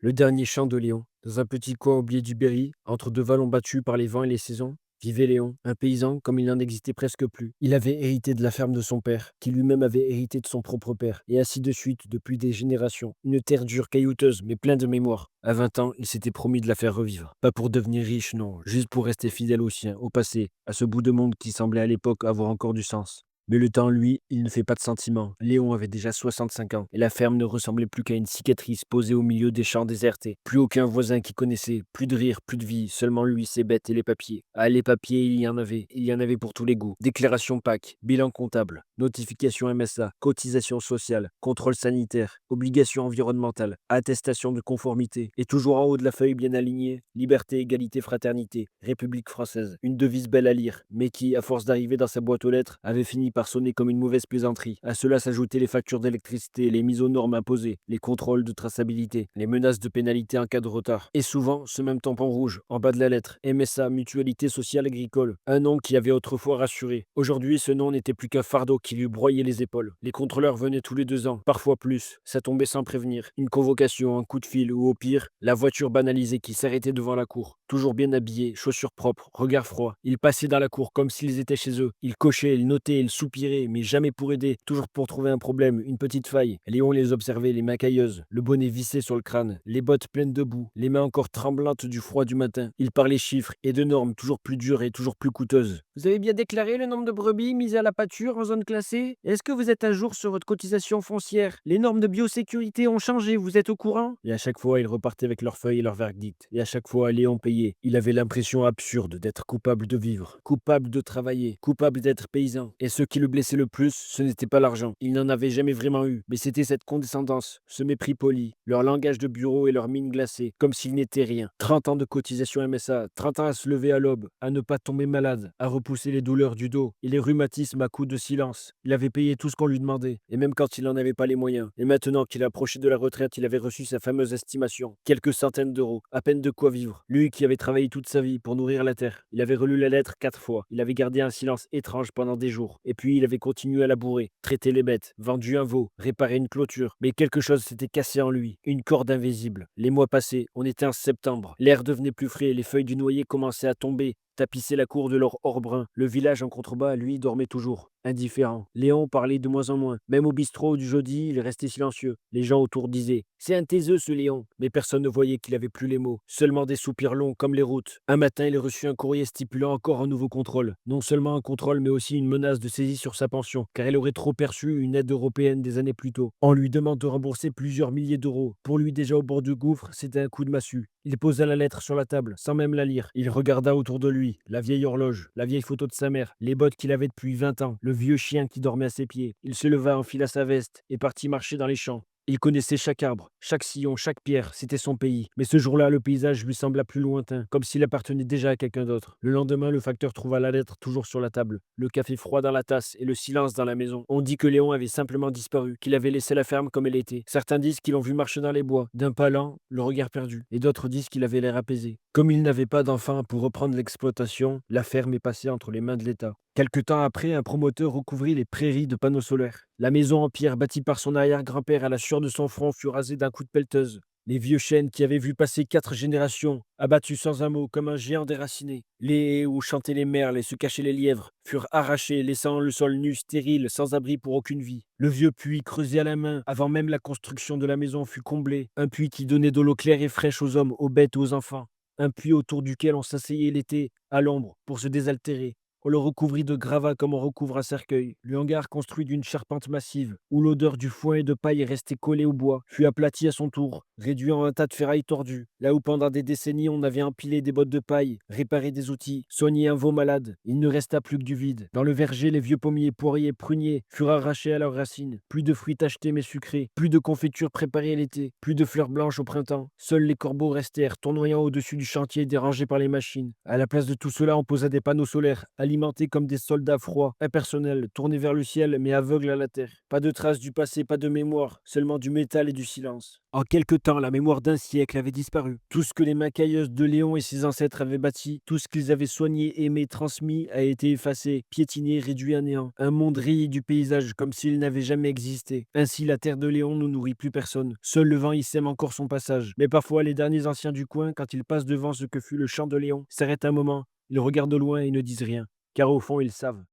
Le dernier chant de Léon. Dans un petit coin oublié du Berry, entre deux vallons battus par les vents et les saisons, vivait Léon, un paysan comme il n'en existait presque plus. Il avait hérité de la ferme de son père, qui lui-même avait hérité de son propre père, et ainsi de suite depuis des générations. Une terre dure, caillouteuse, mais pleine de mémoire. À 20 ans, il s'était promis de la faire revivre. Pas pour devenir riche, non, juste pour rester fidèle au sien, au passé, à ce bout de monde qui semblait à l'époque avoir encore du sens. Mais le temps, lui, il ne fait pas de sentiments. Léon avait déjà 65 ans, et la ferme ne ressemblait plus qu'à une cicatrice posée au milieu des champs désertés. Plus aucun voisin qui connaissait, plus de rire, plus de vie, seulement lui, ses bêtes et les papiers. Ah, les papiers, il y en avait pour tous les goûts. Déclaration PAC, bilan comptable, notification MSA, cotisation sociale, contrôle sanitaire, obligation environnementale, attestation de conformité. Et toujours en haut de la feuille bien alignée, liberté, égalité, fraternité, République française. Une devise belle à lire, mais qui, à force d'arriver dans sa boîte aux lettres, avait fini par sonner comme une mauvaise plaisanterie. À cela s'ajoutaient les factures d'électricité, les mises aux normes imposées, les contrôles de traçabilité, les menaces de pénalité en cas de retard. Et souvent, ce même tampon rouge, en bas de la lettre, MSA, Mutualité Sociale Agricole, un nom qui avait autrefois rassuré. Aujourd'hui, ce nom n'était plus qu'un fardeau qui lui broyait les épaules. Les contrôleurs venaient tous les 2 ans, parfois plus. Ça tombait sans prévenir. Une convocation, un coup de fil, ou au pire, la voiture banalisée qui s'arrêtait devant la cour. Toujours bien habillés, chaussures propres, regard froid. Ils passaient dans la cour comme s'ils étaient chez eux. Ils cochaient, ils notaient, ils soupiraient, mais jamais pour aider, toujours pour trouver un problème, une petite faille. Léon les observait, les mains cailleuses, le bonnet vissé sur le crâne, les bottes pleines de boue, les mains encore tremblantes du froid du matin. Il parlait chiffres et de normes toujours plus dures et toujours plus coûteuses. Vous avez bien déclaré le nombre de brebis mises à la pâture en zone classée? Est-ce que vous êtes à jour sur votre cotisation foncière? Les normes de biosécurité ont changé, vous êtes au courant? Et à chaque fois, ils repartaient avec leurs feuilles et leurs verdicts. Et à chaque fois, Léon payait. Il avait l'impression absurde d'être coupable de vivre, coupable de travailler, coupable d'être paysan. Et ce qui le blessait le plus, ce n'était pas l'argent. Il n'en avait jamais vraiment eu, mais c'était cette condescendance, ce mépris poli, leur langage de bureau et leur mine glacée, comme s'il n'était rien. 30 ans de cotisation MSA, 30 ans à se lever à l'aube, à ne pas tomber malade, à repousser les douleurs du dos et les rhumatismes à coups de silence. Il avait payé tout ce qu'on lui demandait, et même quand il n'en avait pas les moyens. Et maintenant qu'il approchait de la retraite, il avait reçu sa fameuse estimation, quelques centaines d'euros, à peine de quoi vivre. Lui qui avait travaillé toute sa vie pour nourrir la terre. Il avait relu la lettre 4 fois. Il avait gardé un silence étrange pendant des jours. Et puis il avait continué à labourer, traiter les bêtes, vendu un veau, réparé une clôture. Mais quelque chose s'était cassé en lui, une corde invisible. Les mois passaient, on était en septembre. L'air devenait plus frais, les feuilles du noyer commençaient à tomber, tapissaient la cour de leur or brun. Le village en contrebas, lui, dormait toujours, indifférent. Léon parlait de moins en moins. Même au bistrot du jeudi, il restait silencieux. Les gens autour disaient: c'est un taiseux ce Léon. Mais personne ne voyait qu'il avait plus les mots, seulement des soupirs longs comme les routes. Un matin, il reçut un courrier stipulant encore un nouveau contrôle. Non seulement un contrôle, mais aussi une menace de saisie sur sa pension, car il aurait trop perçu une aide européenne des années plus tôt. On lui demande de rembourser plusieurs milliers d'euros. Pour lui, déjà au bord du gouffre, c'était un coup de massue. Il posa la lettre sur la table, sans même la lire. Il regarda autour de lui, la vieille horloge, la vieille photo de sa mère, les bottes qu'il avait depuis 20 ans, le vieux chien qui dormait à ses pieds. Il se leva, enfila sa veste et partit marcher dans les champs. Il connaissait chaque arbre, chaque sillon, chaque pierre, c'était son pays. Mais ce jour-là, le paysage lui sembla plus lointain, comme s'il appartenait déjà à quelqu'un d'autre. Le lendemain, le facteur trouva la lettre toujours sur la table, le café froid dans la tasse et le silence dans la maison. On dit que Léon avait simplement disparu, qu'il avait laissé la ferme comme elle était. Certains disent qu'ils l'ont vu marcher dans les bois, d'un pas lent, le regard perdu, et d'autres disent qu'il avait l'air apaisé. Comme il n'avait pas d'enfant pour reprendre l'exploitation, la ferme est passée entre les mains de l'État. Quelque temps après, un promoteur recouvrit les prairies de panneaux solaires. La maison en pierre bâtie par son arrière-grand-père à la sueur de son front fut rasée d'un coup de pelleteuse. Les vieux chênes qui avaient vu passer 4 générations, abattus sans un mot comme un géant déraciné. Les haies où chantaient les merles et se cachaient les lièvres furent arrachés, laissant le sol nu, stérile, sans abri pour aucune vie. Le vieux puits creusé à la main, avant même la construction de la maison, fut comblé. Un puits qui donnait de l'eau claire et fraîche aux hommes, aux bêtes et aux enfants. Un puits autour duquel on s'asseyait l'été, à l'ombre, pour se désaltérer. On le recouvrit de gravats comme on recouvre un cercueil. Le hangar, construit d'une charpente massive, où l'odeur du foin et de paille est restée collée au bois, fut aplati à son tour, réduit en un tas de ferrailles tordues. Là où pendant des décennies on avait empilé des bottes de paille, réparé des outils, soigné un veau malade, il ne resta plus que du vide. Dans le verger, les vieux pommiers, poiriers, pruniers furent arrachés à leurs racines. Plus de fruits tachetés mais sucrés, plus de confitures préparées l'été, plus de fleurs blanches au printemps. Seuls les corbeaux restèrent, tournoyant au-dessus du chantier dérangés par les machines. À la place de tout cela, on posa des panneaux solaires, sédimentés comme des soldats froids, impersonnels, tournés vers le ciel mais aveugles à la terre. Pas de traces du passé, pas de mémoire, seulement du métal et du silence. En quelque temps, la mémoire d'un siècle avait disparu. Tout ce que les Macaïeuses de Léon et ses ancêtres avaient bâti, tout ce qu'ils avaient soigné, aimé, transmis, a été effacé, piétiné, réduit à néant. Un monde rayé du paysage comme s'il n'avait jamais existé. Ainsi, la terre de Léon ne nourrit plus personne. Seul le vent y sème encore son passage. Mais parfois, les derniers anciens du coin, quand ils passent devant ce que fut le champ de Léon, s'arrêtent un moment, ils regardent au loin et ne disent rien. Car au fond, ils savent.